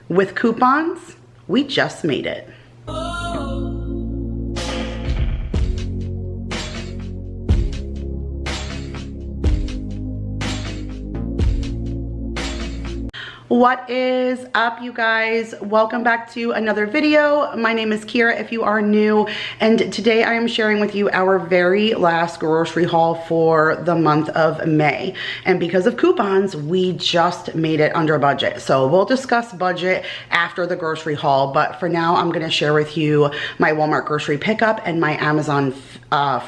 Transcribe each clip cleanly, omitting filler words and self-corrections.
With coupons, we just made it. What is up, you guys? Welcome back to another video. My name is Kira if you are new, and today I am sharing with you our very last grocery haul for the month of May. And because of coupons, we just made it under budget. So we'll discuss budget after the grocery haul, but for now I'm gonna share with you my Walmart grocery pickup and my Amazon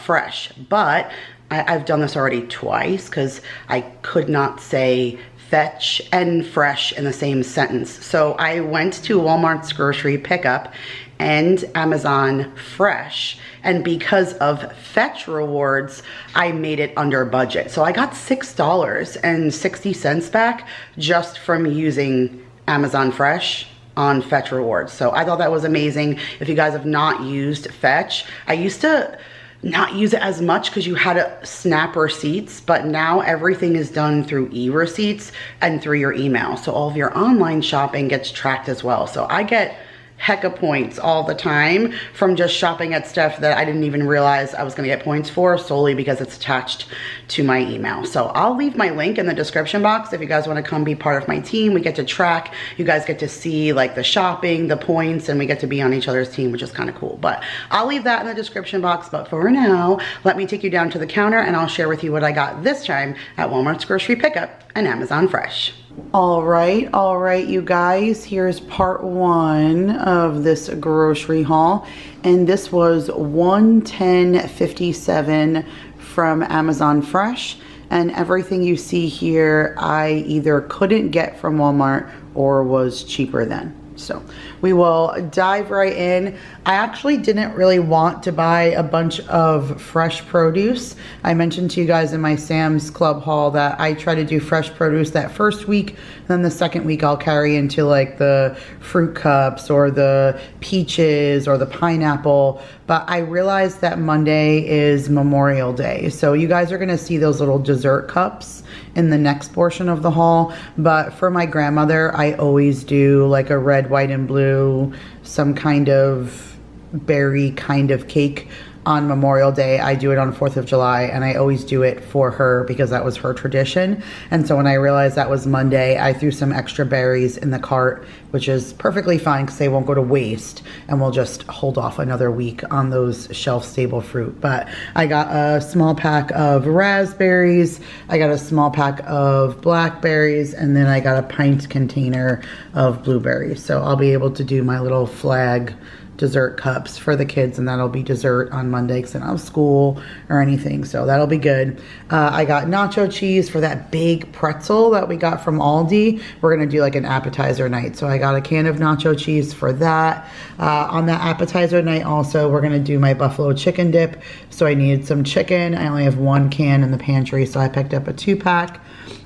Fresh. But I've done this already twice because I could not say fetch and fresh in the same sentence. So I went to Walmart's grocery pickup and Amazon Fresh, and because of fetch rewards, I made it under budget. So I got $6.60 back just from using Amazon Fresh on fetch rewards. So I thought that was amazing. If you guys have not used fetch, I used to not use it as much because you had to snap receipts, but now everything is done through e-receipts and through your email. So all of your online shopping gets tracked as well. So I get hecka points all the time from just shopping at stuff that I didn't even realize I was gonna get points for, solely because it's attached to my email. So I'll leave my link in the description box if you guys wanna come be part of my team. We get to track, you guys get to see like the shopping, the points, and we get to be on each other's team, which is kind of cool. But I'll leave that in the description box. But for now, let me take you down to the counter and I'll share with you what I got this time at Walmart's grocery pickup and Amazon Fresh. All right, you guys, here's part one of this grocery haul, and this was $110.57 from Amazon Fresh, and everything you see here I either couldn't get from Walmart or was cheaper than. So we will dive right in. I actually didn't really want to buy a bunch of fresh produce. I mentioned to you guys in my Sam's Club haul that I try to do fresh produce that first week, then the second week I'll carry into like the fruit cups or the peaches or the pineapple. But I realized that Monday is Memorial Day. So you guys are gonna see those little dessert cups in the next portion of the haul. But for my grandmother, I always do like a red, white, and blue, some kind of berry kind of cake on Memorial Day. I do it on 4th of July, and I always do it for her because that was her tradition. And so when I realized that was Monday, I threw some extra berries in the cart, which is perfectly fine because they won't go to waste, and we'll just hold off another week on those shelf-stable fruit. But I got a small pack of raspberries, I got a small pack of blackberries, and then I got a pint container of blueberries. So I'll be able to do my little flag dessert cups for the kids, and that'll be dessert on Monday because I don't have school or anything, so that'll be good. I got nacho cheese for that big pretzel that we got from Aldi. We're gonna do like an appetizer night, so I got a can of nacho cheese for that. On that appetizer night also, we're gonna do my buffalo chicken dip, so I needed some chicken. I only have one can in the pantry, so I picked up a 2-pack.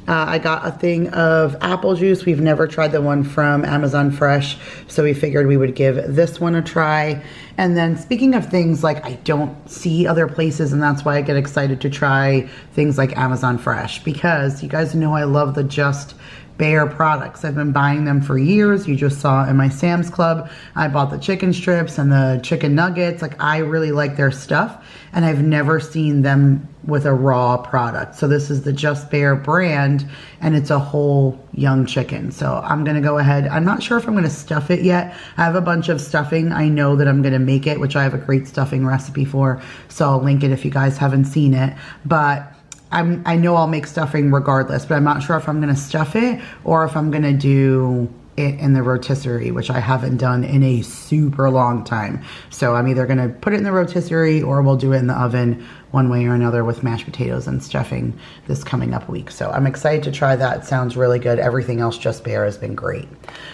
I got a thing of apple juice. We've never tried the one from Amazon Fresh, so we figured we would give this one a try. And then speaking of things like I don't see other places, and that's why I get excited to try things like Amazon Fresh, because you guys know I love the Just Bare products. I've been buying them for years. You just saw in my Sam's Club, I bought the chicken strips and the chicken nuggets. Like, I really like their stuff, and I've never seen them with a raw product. So this is the Just Bare brand, and it's a whole young chicken. So I'm gonna go ahead. I'm not sure if I'm gonna stuff it yet. I have a bunch of stuffing. I know that I'm gonna make it, which I have a great stuffing recipe for. So I'll link it if you guys haven't seen it. But I know I'll make stuffing regardless, but I'm not sure if I'm gonna stuff it or if I'm gonna do it in the rotisserie, which I haven't done in a super long time. So I'm either gonna put it in the rotisserie or we'll do it in the oven, one way or another, with mashed potatoes and stuffing this coming up week. So I'm excited to try that. It sounds really good. Everything else Just Bare has been great.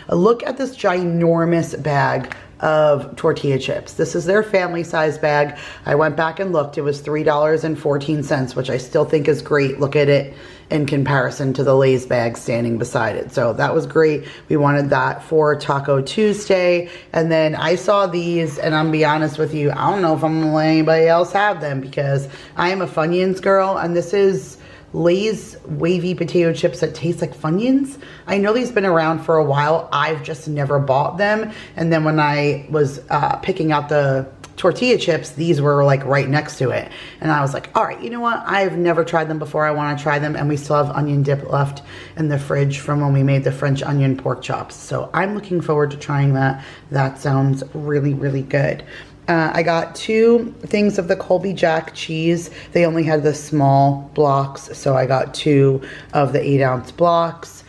A look at this ginormous bag of tortilla chips. This is their family size bag. I went back and looked. It was $3.14, which I still think is great. Look at it in comparison to the Lay's bag standing beside it. So that was great. We wanted that for Taco Tuesday. And then I saw these, and I'm gonna be honest with you, I don't know if I'm gonna let anybody else have them because I am a Funyuns girl, and this is Lay's wavy potato chips that taste like Funyuns. I know these have been around for a while. I've just never bought them. And then when I was picking out the tortilla chips, these were like right next to it. And I was like, all right, you know what? I've never tried them before. I want to try them. And we still have onion dip left in the fridge from when we made the French onion pork chops. So I'm looking forward to trying that. That sounds really, really good. I got 2 things of the Colby Jack cheese. They only had the small blocks, so I got 2 of the 8-ounce blocks.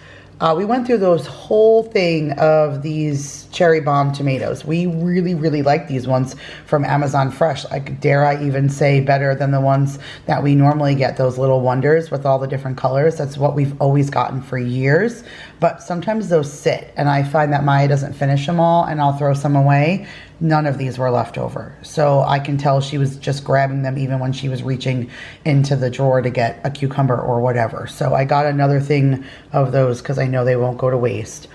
We went through those whole thing of these cherry bomb tomatoes. We really, really like these ones from Amazon Fresh. Like, dare I even say better than the ones that we normally get, those little wonders with all the different colors. That's what we've always gotten for years. But sometimes those sit, and I find that Maya doesn't finish them all, and I'll throw some away. None of these were left over. So I can tell she was just grabbing them even when she was reaching into the drawer to get a cucumber or whatever. So I got another thing of those because I know they won't go to waste.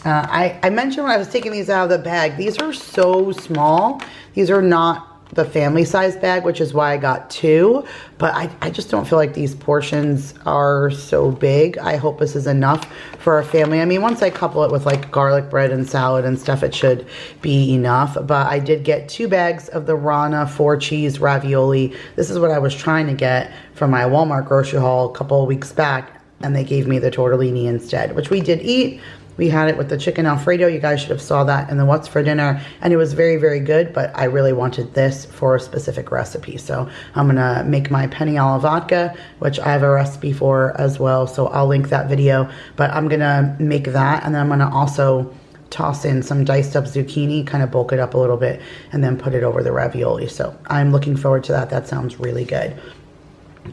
I mentioned when I was taking these out of the bag, these are so small. These are not the family size bag, which is why I got 2, but I just don't feel like these portions are so big. I hope this is enough for our family. I mean, once I couple it with like garlic bread and salad and stuff, it should be enough. But I did get 2 bags of the Rana 4-cheese ravioli. This is what I was trying to get from my Walmart grocery haul a couple of weeks back, and they gave me the tortellini instead, which we did eat. We had it with the chicken Alfredo. You guys should have saw that in the What's for Dinner. And it was very, very good, but I really wanted this for a specific recipe. So I'm gonna make my penne alla vodka, which I have a recipe for as well. So I'll link that video, but I'm gonna make that. And then I'm gonna also toss in some diced up zucchini, kind of bulk it up a little bit, and then put it over the ravioli. So I'm looking forward to that. That sounds really good.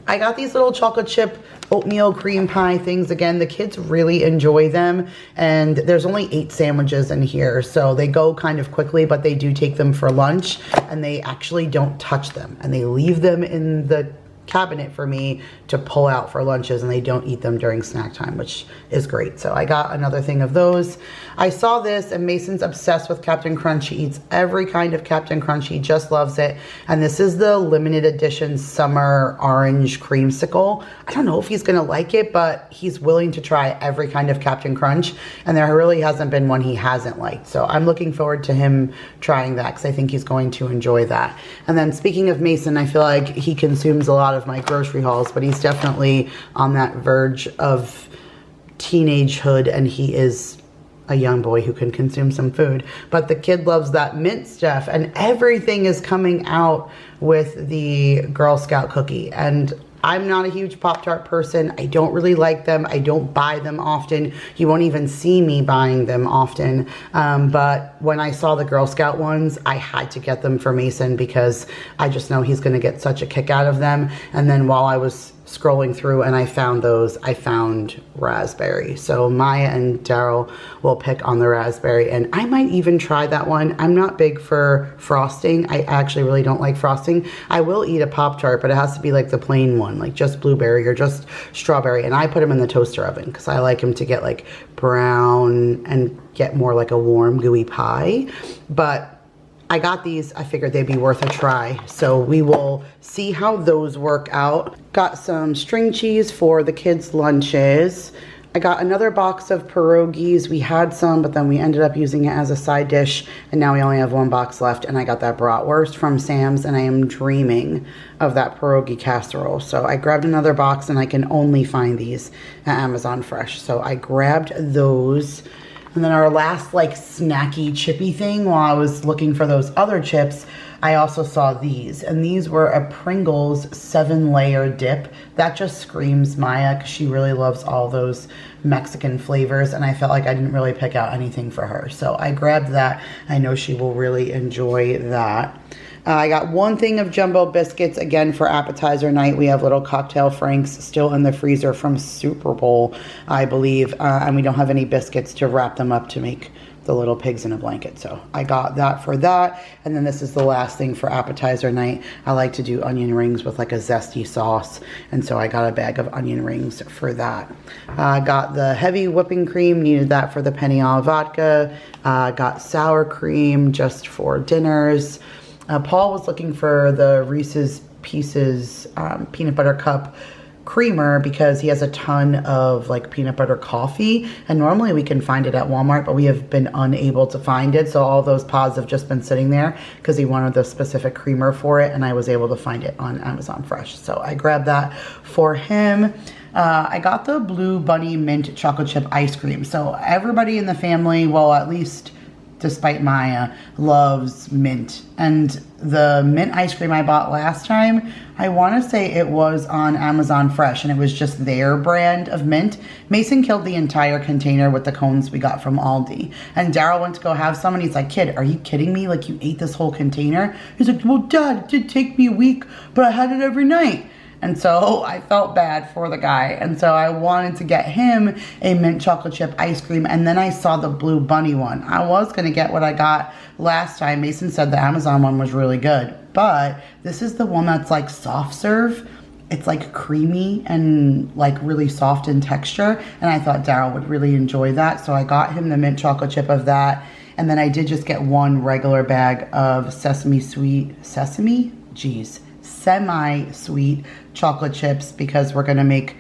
I got these little chocolate chip oatmeal cream pie things. Again, the kids really enjoy them, and there's only 8 sandwiches in here, so they go kind of quickly, but they do take them for lunch, and they actually don't touch them, and they leave them in the cabinet for me to pull out for lunches, and they don't eat them during snack time, which is great. So I got another thing of those. I saw this, and Mason's obsessed with Captain Crunch. He eats every kind of Captain Crunch. He just loves it. And this is the limited edition summer orange creamsicle. I don't know if he's gonna like it, but he's willing to try every kind of Captain Crunch, and there really hasn't been one he hasn't liked. So I'm looking forward to him trying that because I think he's going to enjoy that. And then speaking of Mason, I feel like he consumes a lot of my grocery hauls, but he's definitely on that verge of teenagehood, and he is a young boy who can consume some food. But the kid loves that mint stuff, and everything is coming out with the Girl Scout cookie. And I'm not a huge Pop-Tart person. I don't really like them. I don't buy them often. You won't even see me buying them often. But when I saw the Girl Scout ones, I had to get them for Mason because I just know he's gonna get such a kick out of them. And then while I was scrolling through and I found those, I found raspberry. So Maya and Daryl will pick on the raspberry, and I might even try that one. I'm not big for frosting. I actually really don't like frosting. I will eat a Pop-Tart, but it has to be like the plain one, like just blueberry or just strawberry. And I put them in the toaster oven because I like them to get like brown and get more like a warm, gooey pie. But I got these, I figured they'd be worth a try. So we will see how those work out. Got some string cheese for the kids' lunches. I got another box of pierogies. We had some, but then we ended up using it as a side dish, and now we only have 1 box left. And I got that bratwurst from Sam's, and I am dreaming of that pierogi casserole. So I grabbed another box, and I can only find these at Amazon Fresh. So I grabbed those. And then our last like snacky chippy thing, while I was looking for those other chips, I also saw these. And these were a Pringles 7-layer dip. That just screams Maya because she really loves all those Mexican flavors. And I felt like I didn't really pick out anything for her. So I grabbed that. I know she will really enjoy that. I got 1 thing of jumbo biscuits, again, for appetizer night. We have little cocktail franks still in the freezer from Super Bowl, I believe. And we don't have any biscuits to wrap them up to make the little pigs in a blanket. So I got that for that. And then this is the last thing for appetizer night. I like to do onion rings with like a zesty sauce. And so I got a bag of onion rings for that. I got the heavy whipping cream, needed that for the penne alla vodka. Got sour cream just for dinners. Paul was looking for the Reese's Pieces peanut butter cup creamer because he has a ton of like peanut butter coffee, and normally we can find it at Walmart, but we have been unable to find it. So all those pods have just been sitting there because he wanted the specific creamer for it, and I was able to find it on Amazon Fresh. So I grabbed that for him. I got the Blue Bunny mint chocolate chip ice cream. So everybody in the family, well, at least despite Maya, loves mint. And the mint ice cream I bought last time, I want to say it was on Amazon Fresh, and it was just their brand of mint. Mason killed the entire container with the cones we got from Aldi. And Daryl went to go have some, and he's like, kid, are you kidding me? Like, you ate this whole container? He's like, well, Dad, it did take me a week, but I had it every night. And so I felt bad for the guy. And so I wanted to get him a mint chocolate chip ice cream. And then I saw the Blue Bunny one. I was going to get what I got last time. Mason said the Amazon one was really good. But this is the one that's like soft serve. It's like creamy and like really soft in texture. And I thought Daryl would really enjoy that. So I got him the mint chocolate chip of that. And then I did just get one regular bag of semi-sweet chocolate chips because we're gonna make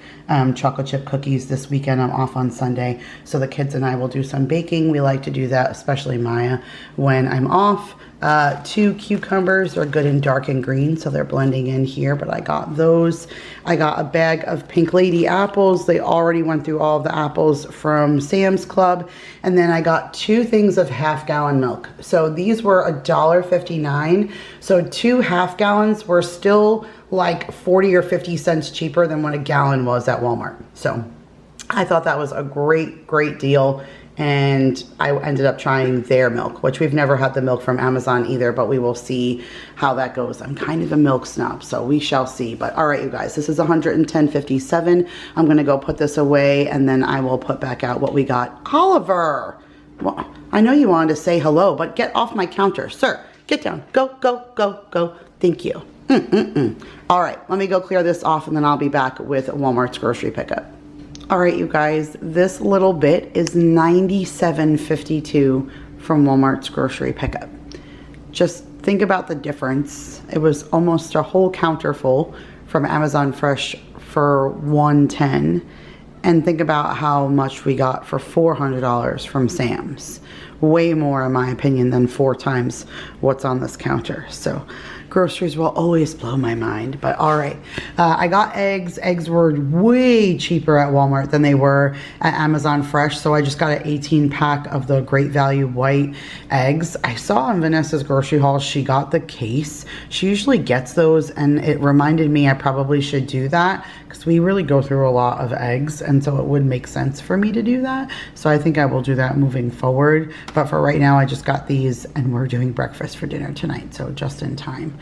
chocolate chip cookies this weekend. I'm off on Sunday, so the kids and I will do some baking. We like to do that, especially Maya, when I'm off. 2 cucumbers are good in dark and green, so they're blending in here, but I got those. I got a bag of Pink Lady apples. They already went through all of the apples from Sam's Club. And then I got 2 things of half-gallon milk. So these were $1.59. So 2 half gallons were still like 40 or 50 cents cheaper than what a gallon was at Walmart. So I thought that was a great deal. And I ended up trying their milk, which we've never had the milk from Amazon either, but we will see how that goes. I'm kind of a milk snob, so we shall see. But all right, you guys, this is $110.57. I'm gonna go put this away, and then I will put back out what we got. Oliver, well, I know you wanted to say hello, but get off my counter. Sir, get down. Go. Thank you. All right, let me go clear this off, and then I'll be back with Walmart's grocery pickup. All right, you guys, this little bit is $97.52 from Walmart's grocery pickup. Just think about the difference. It was almost a whole counter full from Amazon Fresh for $110. And think about how much we got for $400 from Sam's. Way more, in my opinion, than 4 times what's on this counter. So groceries will always blow my mind, but all right. I got eggs. Eggs were way cheaper at Walmart than they were at Amazon Fresh, so I just got an 18 pack of the Great Value white eggs. I saw on Vanessa's grocery haul she got the case. She usually gets those, and it reminded me I probably should do that because we really go through a lot of eggs, and so it would make sense for me to do that. So I think I will do that moving forward, but for right now I just got these, and we're doing breakfast for dinner tonight, so just in time.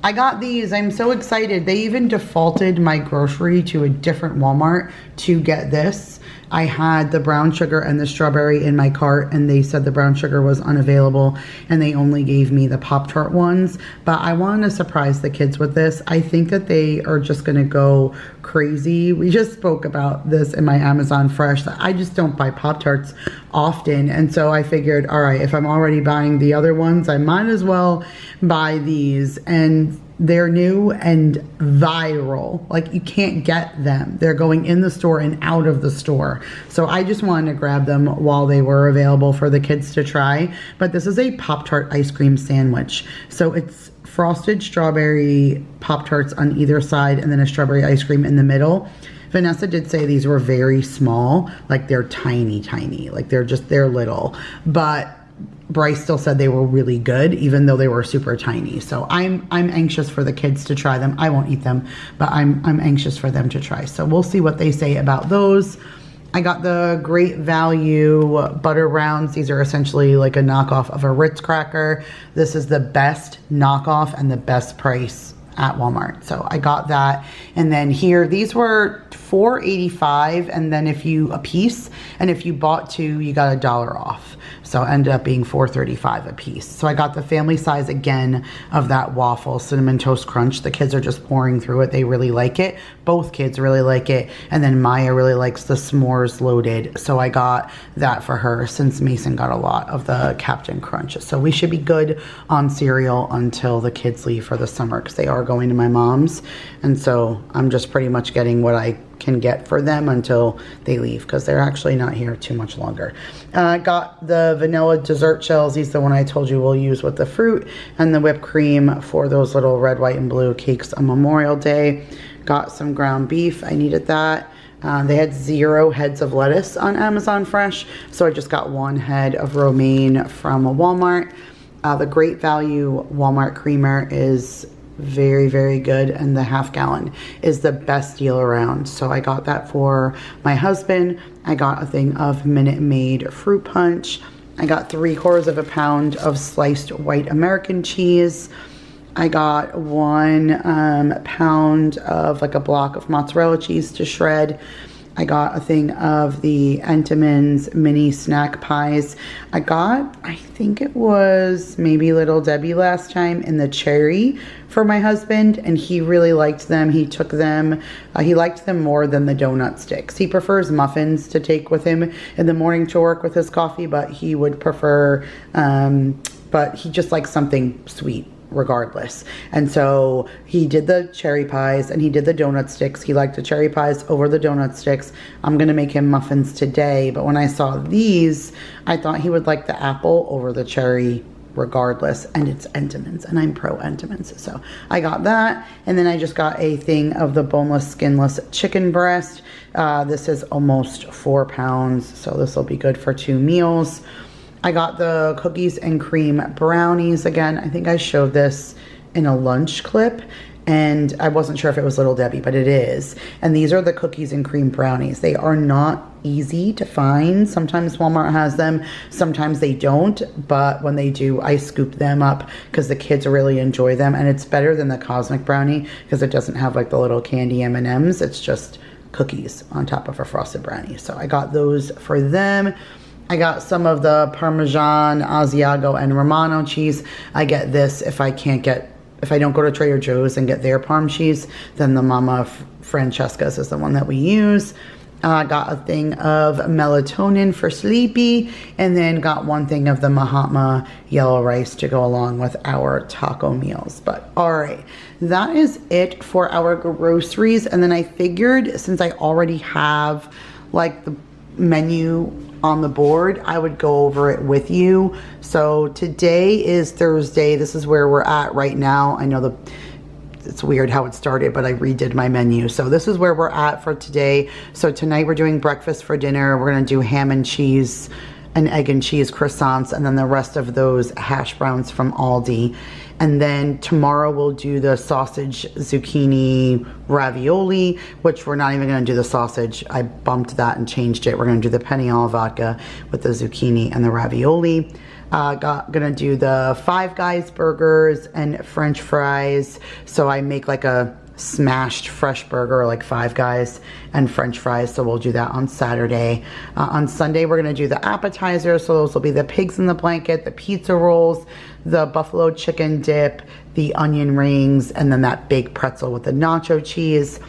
I got these. I'm so excited. They even defaulted my grocery to a different Walmart to get this. I had the brown sugar and the strawberry in my cart, and they said the brown sugar was unavailable, and they only gave me the Pop-Tart ones. But I wanted to surprise the kids with this. I think that they are just going to go crazy. We just spoke about this in my Amazon Fresh. I just don't buy Pop-Tarts often, and so I figured, all right, if I'm already buying the other ones, I might as well buy these. And they're new and viral. Like, you can't get them. They're going in the store and out of the store. So I just wanted to grab them while they were available for the kids to try. But this is a Pop-Tart ice cream sandwich. So it's frosted strawberry Pop-Tarts on either side and then a strawberry ice cream in the middle. Vanessa did say these were very small. Like, they're tiny. Like, they're little. But Bryce still said they were really good, even though they were super tiny. So I'm anxious for the kids to try them. I won't eat them, but I'm anxious for them to try. So we'll see what they say about those. I got the Great Value butter rounds. These are essentially like a knockoff of a Ritz cracker. This is the best knockoff and the best price at Walmart. So I got that. And then here, these were $4.85, and then if you bought 2, you got $1 off. So it ended up being $4.35 a piece. So I got the family size again of that waffle cinnamon toast crunch. The kids are just pouring through it. They really like it. Both kids really like it. And then Maya really likes the s'mores loaded. So I got that for her since Mason got a lot of the Captain Crunch. So we should be good on cereal until the kids leave for the summer because they are going to my mom's. And so I'm just pretty much getting what I can get for them until they leave because they're actually not here too much longer. I got the vanilla dessert shells. These are the one I told you we'll use with the fruit and the whipped cream for those little red, white, and blue cakes on Memorial Day. Got some ground beef. I needed that. They had 0 heads of lettuce on Amazon Fresh, so I just got 1 head of romaine from Walmart. The Great Value Walmart creamer is very, very good, and the half gallon is the best deal around. So I got that for my husband. I got a thing of Minute Maid fruit punch. I got 3/4 pound of sliced white American cheese. I got 1 pound of like a block of mozzarella cheese to shred. I got a thing of the Entenmann's mini snack pies. I got, I think it was maybe Little Debbie last time, in the cherry for my husband, and he really liked them. He took them, he liked them more than the donut sticks. He prefers muffins to take with him in the morning to work with his coffee, but he would prefer, but he just likes something sweet regardless. And so he did the cherry pies and he did the donut sticks. He liked the cherry pies over the donut sticks. I'm gonna make him muffins today, but when I saw these, I thought he would like the apple over the cherry regardless, and it's Entenmann's and I'm pro Entenmann's, so I got that. And then I just got a thing of the boneless skinless chicken breast. This is almost 4 pounds, so this will be good for 2 meals. I got the cookies and cream brownies again. I think I showed this in a lunch clip, and I wasn't sure if it was Little Debbie, but it is. And these are the cookies and cream brownies. They are not easy to find. Sometimes Walmart has them, sometimes they don't, but when they do, I scoop them up because the kids really enjoy them, and it's better than the Cosmic Brownie because it doesn't have like the little candy M&Ms. It's just cookies on top of a frosted brownie. So I got those for them. I got some of the Parmesan, Asiago, and Romano cheese. I get this if I don't go to Trader Joe's and get their Parm cheese, then the Mama Francesca's is the one that we use. I got a thing of melatonin for sleepy, and then got 1 thing of the Mahatma yellow rice to go along with our taco meals. But all right, that is it for our groceries. And then I figured, since I already have like the menu on the board, I would go over it with you. So today is Thursday. This is where we're at right now. I know it's weird how it started, but I redid my menu. So this is where we're at for today. So tonight we're doing breakfast for dinner. We're gonna do ham and cheese and egg and cheese croissants, and then the rest of those hash browns from Aldi. And then tomorrow we'll do the sausage zucchini ravioli, which we're not even gonna do the sausage. I bumped that and changed it. We're gonna do the penne vodka with the zucchini and the ravioli. Gonna do the Five Guys burgers and French fries. So I make like a smashed fresh burger, like Five Guys and French fries. So we'll do that on Saturday. On Sunday, we're gonna do the appetizers. So those will be the pigs in the blanket, the pizza rolls, the buffalo chicken dip, the onion rings, and then that big pretzel with the nacho cheese.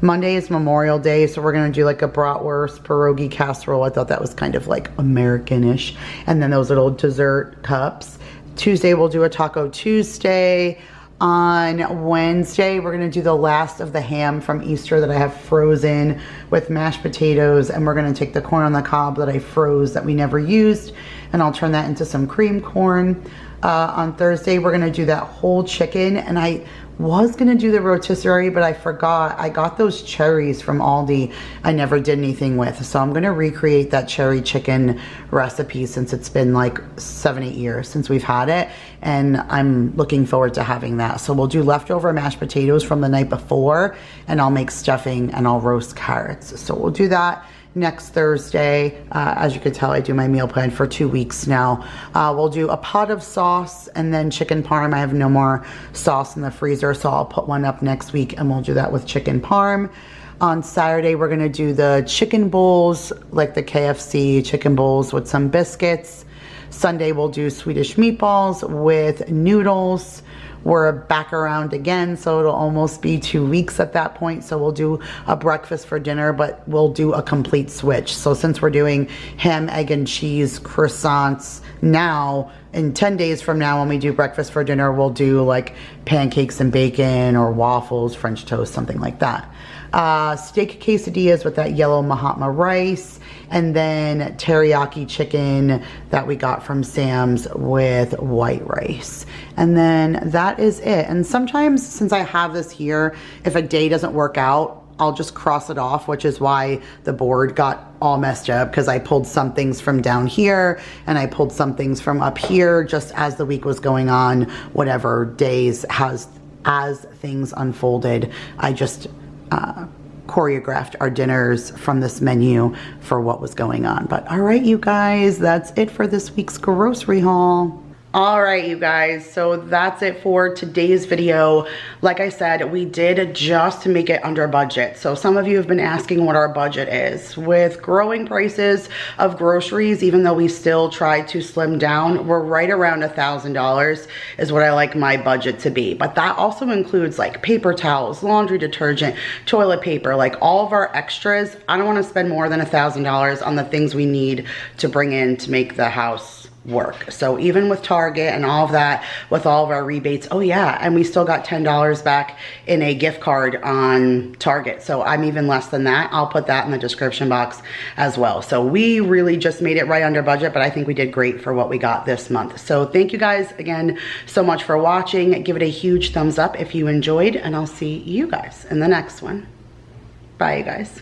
Monday is Memorial Day, so we're gonna do like a bratwurst pierogi casserole. I thought that was kind of like American-ish. And then those little dessert cups. Tuesday, we'll do a Taco Tuesday. On Wednesday, we're gonna do the last of the ham from Easter that I have frozen with mashed potatoes, and we're gonna take the corn on the cob that I froze that we never used, and I'll turn that into some cream corn. On Thursday, we're gonna do that whole chicken, and I was gonna do the rotisserie, but I forgot. I got those cherries from Aldi I never did anything with, so I'm gonna recreate that cherry chicken recipe since it's been like 7-8 years since we've had it, and I'm looking forward to having that. So we'll do leftover mashed potatoes from the night before, and I'll make stuffing and I'll roast carrots. So we'll do that next Thursday. As you can tell, I do my meal plan for 2 weeks now. We'll do a pot of sauce and then chicken parm. I have no more sauce in the freezer, so I'll put one up next week and we'll do that with chicken parm. On Saturday, we're gonna do the chicken bowls, like the KFC chicken bowls with some biscuits. Sunday we'll do Swedish meatballs with noodles. We're back around again, so it'll almost be 2 weeks at that point. So we'll do a breakfast for dinner, but we'll do a complete switch. So since we're doing ham, egg, and cheese croissants now, in 10 days from now when we do breakfast for dinner, we'll do like pancakes and bacon or waffles, French toast, something like that. Steak quesadillas with that yellow Mahatma rice, and then teriyaki chicken that we got from Sam's with white rice. And then that is it. And sometimes, since I have this here, if a day doesn't work out, I'll just cross it off, which is why the board got all messed up, because I pulled some things from down here and I pulled some things from up here just as the week was going on, whatever days as things unfolded. I just choreographed our dinners from this menu for what was going on. But all right, you guys, that's it for this week's grocery haul. All right, you guys, so that's it for today's video. Like I said, we did just make it under budget. So some of you have been asking what our budget is. With growing prices of groceries, even though we still try to slim down, we're right around $1,000 is what I like my budget to be. But that also includes like paper towels, laundry detergent, toilet paper, like all of our extras. I don't want to spend more than $1,000 on the things we need to bring in to make the house work. So even with Target and all of that, with all of our rebates, oh yeah, and we still got $10 back in a gift card on Target. So I'm even less than that. I'll put that in the description box as well. So we really just made it right under budget, but I think we did great for what we got this month. So thank you guys again so much for watching. Give it a huge thumbs up if you enjoyed, and I'll see you guys in the next one. Bye, you guys.